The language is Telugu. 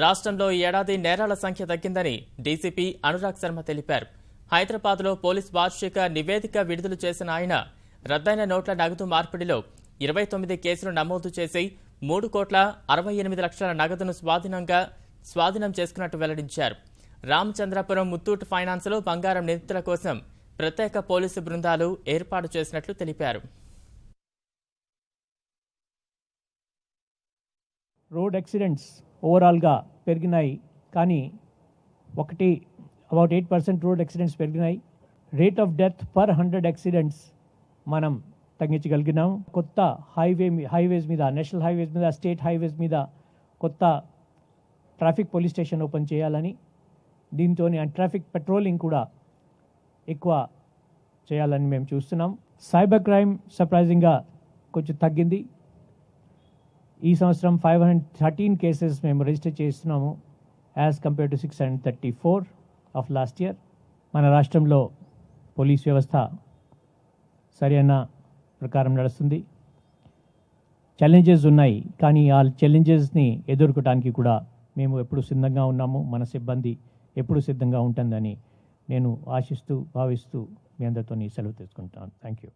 రాష్ట్రంలో ఈ ఏడాది నేరాల సంఖ్య తగ్గిందని డీసీపీ అనురాగ్ శర్మ తెలిపారు. హైదరాబాద్లో పోలీస్ వార్షిక నివేదిక విడుదల చేసిన ఆయన రద్దయిన నోట్ల నగదు మార్పిడిలో 29 కేసులు నమోదు చేసి 3,68,00,000 నగదును స్వాధీనం చేసుకున్నట్టు వెల్లడించారు. రామచంద్రపురం ముత్తూట్ ఫైనాన్స్లో బంగారం నిందితుల కోసం ప్రత్యేక పోలీసు బృందాలు ఏర్పాటు చేసినట్లు తెలిపారు. రోడ్ యాక్సిడెంట్స్ ఓవరాల్గా పెరిగినాయి, కానీ అబౌట్ 8% రోడ్ యాక్సిడెంట్స్ పెరిగినాయి. Rate of death per 100 accidents మనం తగ్గించగలిగినాం. కొత్త హైవేస్ మీద, నేషనల్ హైవేస్ మీద, స్టేట్ హైవేస్ మీద కొత్త ట్రాఫిక్ పోలీస్ స్టేషన్ ఓపెన్ చేయాలని, దీంతో ట్రాఫిక్ పెట్రోలింగ్ కూడా ఎక్కువ చేయాలని మేము చూస్తున్నాం. సైబర్ క్రైమ్ సర్ప్రైజింగ్గా కొంచెం తగ్గింది. ఈ సంవత్సరం 513 కేసెస్ మేము రిజిస్టర్ చేస్తున్నాము, as compare to 634 of last year. మన రాష్ట్రంలో పోలీస్ వ్యవస్థ సరైన ప్రకారం నడుస్తుంది. ఛాలెంజెస్ ఉన్నాయి, కానీ ఆ ఛాలెంజెస్ని ఎదుర్కోవడానికి కూడా మేము ఎప్పుడు సిద్ధంగా ఉన్నాము. మన సిబ్బంది ఎప్పుడు సిద్ధంగా ఉంటుందని నేను భావిస్తూ మీ అందరితో సెలవు తీసుకుంటాను. Thank you.